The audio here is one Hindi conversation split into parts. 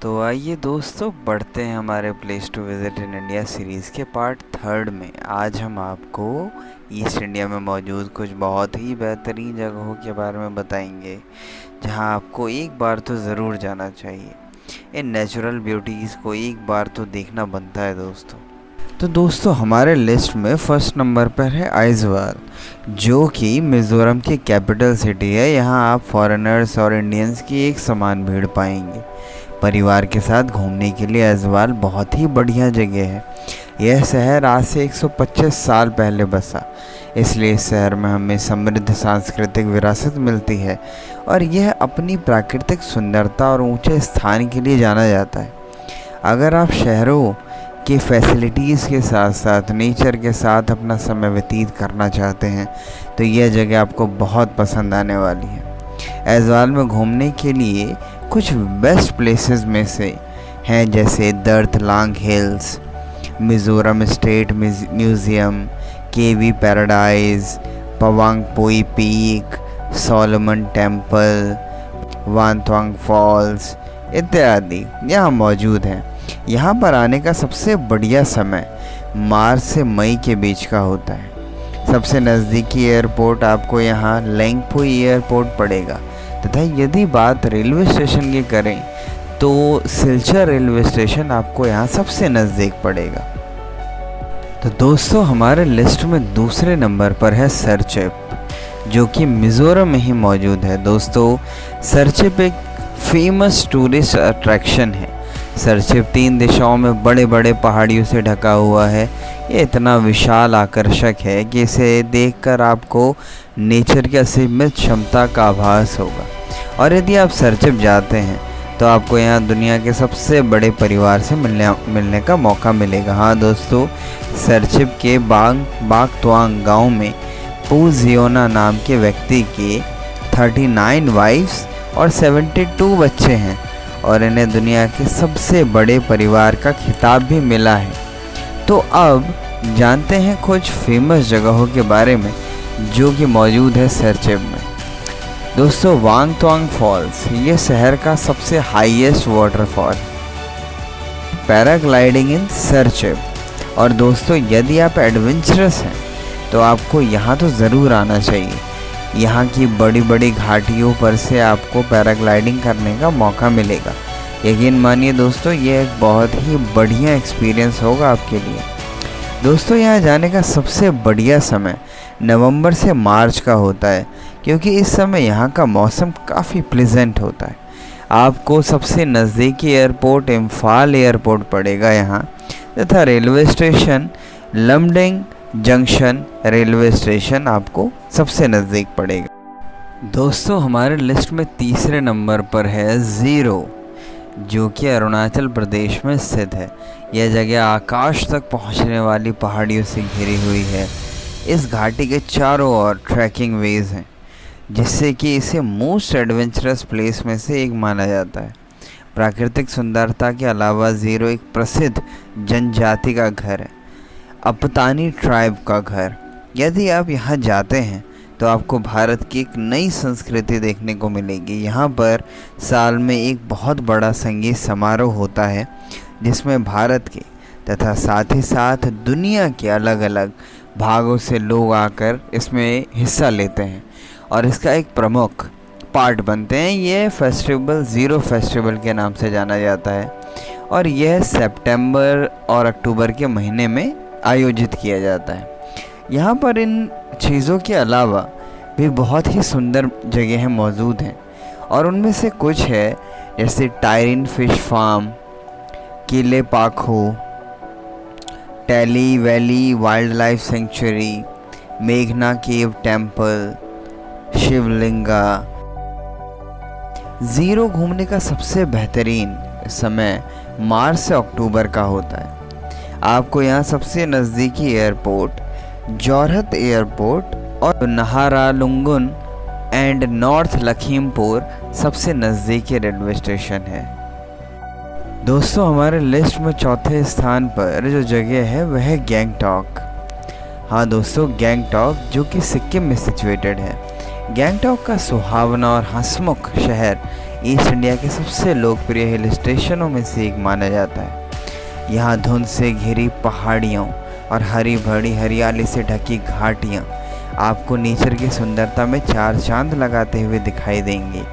तो आइए दोस्तों, बढ़ते हैं हमारे place to visit in India series के पार्ट 3 में। आज हम आपको ईस्ट इंडिया में मौजूद कुछ बहुत ही बेहतरीन जगहों के बारे में बताएंगे जहां आपको एक बार तो ज़रूर जाना चाहिए। इन नेचुरल ब्यूटीज़ को एक बार तो देखना बनता है दोस्तों। तो दोस्तों, हमारे लिस्ट में फर्स्ट नंबर पर है आइजवाल, जो कि मिज़ोरम की कैपिटल सिटी है। यहाँ आप फॉरेनर्स और इंडियंस की एक समान भीड़ पाएंगे। परिवार के साथ घूमने के लिए आइजवाल बहुत ही बढ़िया जगह है। यह शहर आज से 125 साल पहले बसा, इसलिए इस शहर में हमें समृद्ध सांस्कृतिक विरासत मिलती है और यह अपनी प्राकृतिक सुंदरता और ऊंचे स्थान के लिए जाना जाता है। अगर आप शहरों की फैसिलिटीज़ के साथ साथ नेचर के साथ अपना समय व्यतीत करना चाहते हैं तो यह जगह आपको बहुत पसंद आने वाली है। आइजवाल में घूमने के लिए कुछ बेस्ट प्लेसेस में से हैं, जैसे Dartlang hills, Mizoram state museum, KV paradise, Phawngpui peak, Solomon temple, Vantawng falls इत्यादि यहाँ मौजूद हैं। यहाँ पर आने का सबसे बढ़िया समय मार्च से मई के बीच का होता है। सबसे नज़दीकी एयरपोर्ट आपको यहाँ लेंगपुई एयरपोर्ट पड़ेगा, तथा यदि बात रेलवे स्टेशन की करें तो सिलचर रेलवे स्टेशन आपको यहाँ सबसे नज़दीक पड़ेगा। तो दोस्तों, हमारे लिस्ट में दूसरे नंबर पर है सरचेप, जो कि मिज़ोरम में ही मौजूद है। दोस्तों, सरचेप एक फेमस टूरिस्ट अट्रैक्शन है। सरचेप 3 दिशाओं में बड़े बड़े पहाड़ियों से ढका हुआ है। ये इतना विशाल आकर्षक है कि इसे देखकर आपको नेचर की असीमित क्षमता का आभास होगा। और यदि आप सरचेप जाते हैं तो आपको यहाँ दुनिया के सबसे बड़े परिवार से मिलने का मौका मिलेगा। हाँ दोस्तों, सरचेप के बागतवांग गांव में पूजियोना नाम के व्यक्ति के 39 वाइफ्स और 72 बच्चे हैं और इन्हें दुनिया के सबसे बड़े परिवार का खिताब भी मिला है। तो अब जानते हैं कुछ फेमस जगहों के बारे में जो कि मौजूद है सरचेप में। दोस्तों, वांगथोंग फॉल्स ये शहर का सबसे हाईएस्ट वाटरफॉल, पैराग्लाइडिंग इन सरचेप। और दोस्तों, यदि आप एडवेंचरस हैं तो आपको यहाँ तो ज़रूर आना चाहिए। यहाँ की बड़ी बड़ी घाटियों पर से आपको पैराग्लाइडिंग करने का मौका मिलेगा। यकीन मानिए दोस्तों, ये एक बहुत ही बढ़िया एक्सपीरियंस होगा आपके लिए। दोस्तों, यहाँ जाने का सबसे बढ़िया समय नवंबर से मार्च का होता है, क्योंकि इस समय यहाँ का मौसम काफ़ी प्लेजेंट होता है। आपको सबसे नज़दीकी एयरपोर्ट इम्फाल एयरपोर्ट पड़ेगा यहाँ, तथा railway station Lumding junction railway station आपको सबसे नज़दीक पड़ेगा। दोस्तों, हमारे लिस्ट में तीसरे नंबर पर है ज़ीरो, जो कि अरुणाचल प्रदेश में स्थित है। यह जगह आकाश तक पहुंचने वाली पहाड़ियों से घिरी हुई है। इस घाटी के चारों ओर ट्रैकिंग वेज हैं, जिससे कि इसे मोस्ट एडवेंचरस प्लेस में से एक माना जाता है। प्राकृतिक सुंदरता के अलावा ज़ीरो एक प्रसिद्ध जनजाति का घर है, अपतानी ट्राइब का घर। यदि आप यहाँ जाते हैं तो आपको भारत की एक नई संस्कृति देखने को मिलेगी। यहाँ पर साल में एक बहुत बड़ा संगीत समारोह होता है, जिसमें भारत के तथा साथ ही साथ दुनिया के अलग अलग भागों से लोग आकर इसमें हिस्सा लेते हैं और इसका एक प्रमुख पार्ट बनते हैं। ये फेस्टिवल ज़ीरो फेस्टिवल के नाम से जाना जाता है और यह सितंबर और अक्टूबर के महीने में आयोजित किया जाता है। यहाँ पर इन चीज़ों के अलावा भी बहुत ही सुंदर जगहें मौजूद हैं और उनमें से कुछ है, जैसे टायरिन fish farm, Kile Pakho, Tale valley wild life sanctuary, मेघना केव टेम्पल, शिवलिंगा। ज़ीरो घूमने का सबसे बेहतरीन समय मार्च से अक्टूबर का होता है। आपको यहाँ सबसे नज़दीकी एयरपोर्ट जोरहट एयरपोर्ट और नाहरलगुन एंड नॉर्थ लखीमपुर सबसे नज़दीकी रेलवे स्टेशन है। दोस्तों, हमारे लिस्ट में चौथे स्थान पर जो जगह है वह है गैंगटॉक। हाँ दोस्तों, गैंगटॉक जो कि सिक्किम में सिचुएटेड है। गैंगटॉक का सुहावना और हंसमुख शहर ईस्ट इंडिया के सबसे लोकप्रिय हिल स्टेशनों में से एक माना जाता है। यहाँ धुंध से घिरी पहाड़ियों और हरी भरी हरियाली से ढकी घाटियाँ आपको नेचर की सुंदरता में चार चांद लगाते हुए दिखाई देंगे।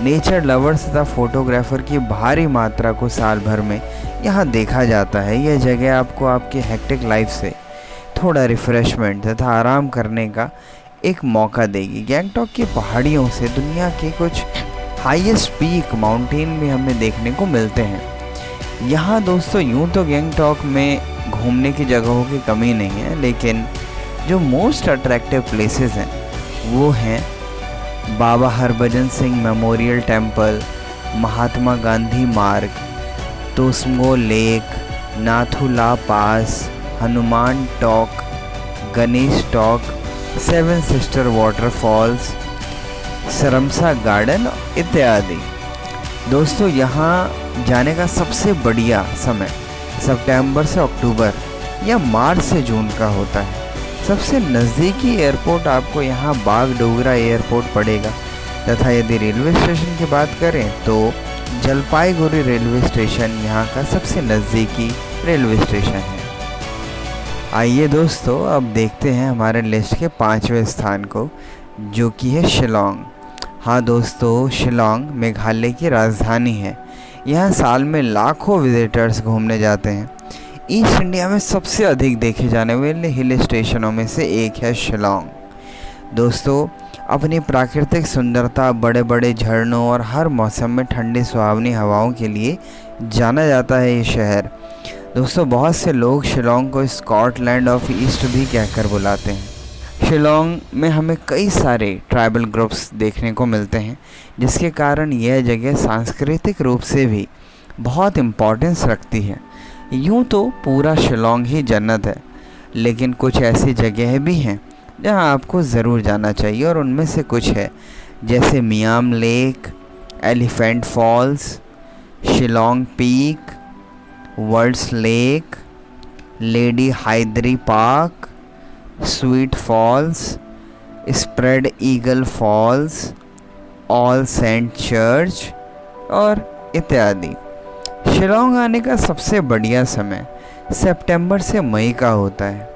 नेचर लवर्स तथा फोटोग्राफर की भारी मात्रा को साल भर में यहाँ देखा जाता है। यह जगह आपको आपके हेक्टिक लाइफ से थोड़ा रिफ़्रेशमेंट तथा आराम करने का एक मौका देगी। गैंगटॉक की पहाड़ियों से दुनिया के कुछ हाईएस्ट पीक माउंटेन भी हमें देखने को मिलते हैं। यहाँ दोस्तों यूँ तो गैंगटॉक में घूमने की जगहों की कमी नहीं है, लेकिन जो मोस्ट अट्रैक्टिव प्लेसेस हैं वो हैं Baba Harbhajan Singh memorial temple, Mahatma Gandhi Marg, Tsomgo lake, Nathula pass, Hanuman Tok, Ganesh Tok, seven sister waterfalls, Saramsa garden इत्यादि। दोस्तों यहाँ जाने का सबसे बढ़िया समय सितंबर से अक्टूबर या मार्च से जून का होता है। सबसे नज़दीकी एयरपोर्ट आपको यहाँ बागडोगरा एयरपोर्ट पड़ेगा तथा यदि रेलवे स्टेशन की बात करें तो जलपाईगुड़ी रेलवे स्टेशन यहाँ का सबसे नज़दीकी रेलवे स्टेशन है। आइए दोस्तों अब देखते हैं हमारे लिस्ट के 5वें स्थान को, जो कि है शिलोंग। हाँ दोस्तों, शिलोंग मेघालय की राजधानी है। यहाँ साल में लाखों विजिटर्स घूमने जाते हैं। ईस्ट इंडिया में सबसे अधिक देखे जाने वाले हिल स्टेशनों में से एक है शिलोंग। दोस्तों अपनी प्राकृतिक सुंदरता, बड़े बड़े झरनों और हर मौसम में ठंडी सुहावनी हवाओं के लिए जाना जाता है ये शहर। दोस्तों बहुत से लोग शिलोंग को स्कॉटलैंड ऑफ ईस्ट भी कहकर बुलाते हैं। शिलोंग में हमें कई सारे ट्राइबल ग्रुप्स देखने को मिलते हैं, जिसके कारण यह जगह सांस्कृतिक रूप से भी बहुत इम्पोर्टेंस रखती है। यूँ तो पूरा शिलोंग ही जन्नत है, लेकिन कुछ ऐसी जगह भी हैं जहाँ आपको ज़रूर जाना चाहिए, और उनमें से कुछ है जैसे Umiam lake, elephant falls, Shillong peak, Ward's lake, lady Hydari park, sweet falls, spread eagle falls, all saint church और इत्यादि। शिलोंग आने का सबसे बढ़िया समय सितंबर से मई का होता है।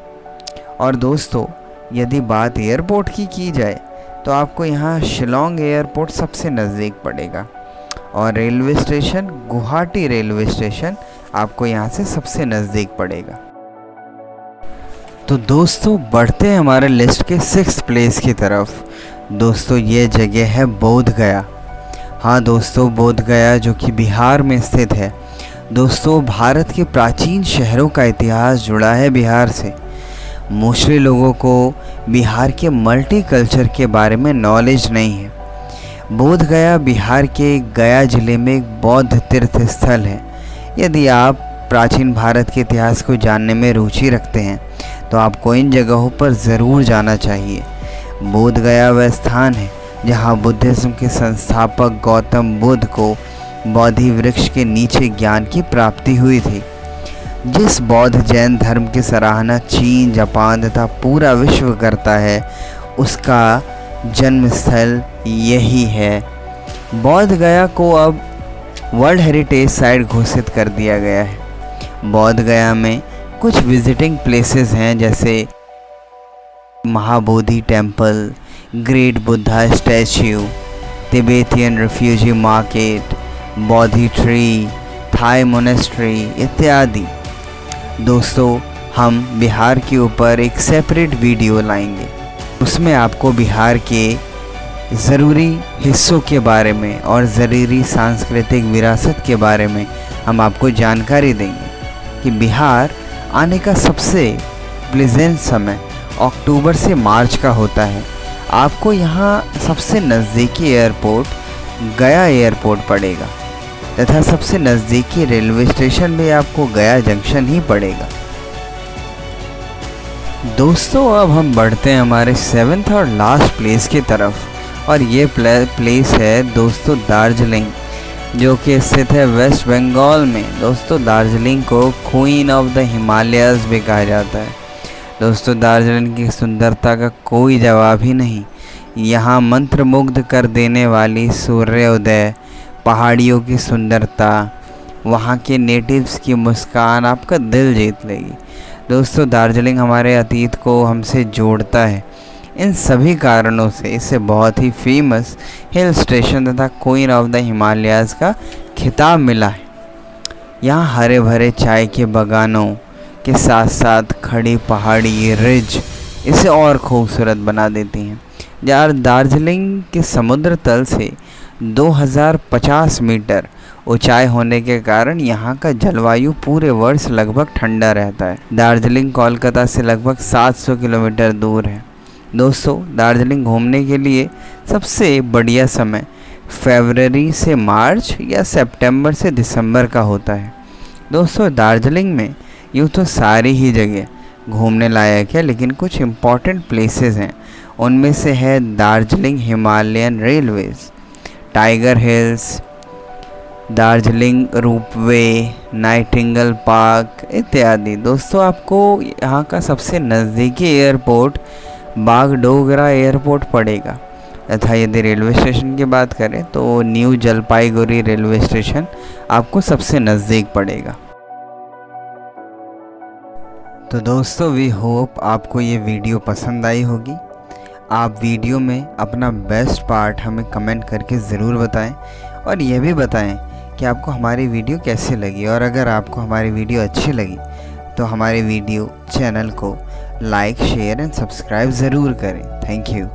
और दोस्तों यदि बात एयरपोर्ट की जाए तो आपको यहाँ शिलोंग एयरपोर्ट सबसे नज़दीक पड़ेगा, और railway station Guwahati railway station आपको यहाँ से सबसे नज़दीक पड़ेगा। तो दोस्तों बढ़ते हैं हमारे लिस्ट के 6th प्लेस की तरफ। दोस्तों ये जगह है बोध गया। हाँ दोस्तों, बोध गया जो कि बिहार में स्थित है। दोस्तों भारत के प्राचीन शहरों का इतिहास जुड़ा है बिहार से। मोस्टली लोगों को बिहार के मल्टी कल्चर के बारे में नॉलेज नहीं है। बोध गया बिहार के गया ज़िले में एक बौद्ध तीर्थ स्थल है। यदि आप प्राचीन भारत के इतिहास को जानने में रुचि रखते हैं तो आपको इन जगहों पर ज़रूर जाना चाहिए। बोध गया वह स्थान है जहाँ बुद्धिज़्म के संस्थापक गौतम बुद्ध को बोधि वृक्ष के नीचे ज्ञान की प्राप्ति हुई थी। जिस बौद्ध जैन धर्म की सराहना चीन, जापान तथा पूरा विश्व करता है, उसका जन्म स्थल यही है। बोध गया को अब वर्ल्ड हेरिटेज साइट घोषित कर दिया गया है। बोध गया में कुछ विजिटिंग प्लेसेस हैं जैसे Mahabodhi temple, great Buddha statue, Tibetan refugee market, Bodhi tree, Thai monastery इत्यादि। दोस्तों हम बिहार के ऊपर एक सेपरेट वीडियो लाएंगे, उसमें आपको बिहार के ज़रूरी हिस्सों के बारे में और ज़रूरी सांस्कृतिक विरासत के बारे में हम आपको जानकारी देंगे कि बिहार आने का सबसे प्लेजेंट समय अक्टूबर से मार्च का होता है। आपको यहाँ सबसे नज़दीकी एयरपोर्ट गया एयरपोर्ट पड़ेगा तथा सबसे नज़दीकी रेलवे स्टेशन भी आपको गया जंक्शन ही पड़ेगा। दोस्तों अब हम बढ़ते हैं हमारे 7th और लास्ट प्लेस की तरफ, और ये प्लेस है दोस्तों दार्जिलिंग, जो कि स्थित है वेस्ट बंगाल में। दोस्तों दार्जिलिंग को क्वीन ऑफ द हिमालयाज़ भी कहा जाता है। दोस्तों दार्जिलिंग की सुंदरता का कोई जवाब ही नहीं। यहाँ मंत्रमुग्ध कर देने वाली सूर्योदय, पहाड़ियों की सुंदरता, वहाँ के नेटिव्स की मुस्कान आपका दिल जीत लेगी। दोस्तों, दार्जिलिंग हमारे अतीत को हमसे जोड़ता है। इन सभी कारणों से इसे बहुत ही फेमस हिल स्टेशन तथा क्वीन ऑफ द हिमालयाज़ का खिताब मिला है। यहाँ हरे भरे चाय के बागानों के साथ साथ खड़ी पहाड़ी रिज इसे और खूबसूरत बना देती हैं। यार, दार्जिलिंग के समुद्र तल से 2050 मीटर ऊंचाई होने के कारण यहाँ का जलवायु पूरे वर्ष लगभग ठंडा रहता है। दार्जिलिंग कोलकाता से लगभग 700 किलोमीटर दूर है। दोस्तों, दार्जिलिंग घूमने के लिए सबसे बढ़िया समय फरवरी से मार्च या सितंबर से दिसंबर का होता है। दोस्तों, दार्जिलिंग में यूँ तो सारी ही जगह घूमने लायक है, लेकिन कुछ इम्पॉर्टेंट प्लेसेस हैं। उनमें से है Darjeeling Himalayan Railways, tiger hills, Darjeeling ropeway, Nightingale park इत्यादि। दोस्तों, आपको यहाँ का सबसे नज़दीकी एयरपोर्ट बागडोगरा एयरपोर्ट पड़ेगा तथा यदि रेलवे स्टेशन की बात करें तो न्यू जलपाईगुड़ी रेलवे स्टेशन आपको सबसे नज़दीक पड़ेगा। तो दोस्तों, वी होप आपको ये वीडियो पसंद आई होगी। आप वीडियो में अपना बेस्ट पार्ट हमें कमेंट करके ज़रूर बताएं और यह भी बताएं कि आपको हमारी वीडियो कैसी लगी। और अगर आपको हमारी वीडियो अच्छी लगी तो हमारे वीडियो चैनल को लाइक, शेयर एंड सब्सक्राइब ज़रूर करें। Thank you.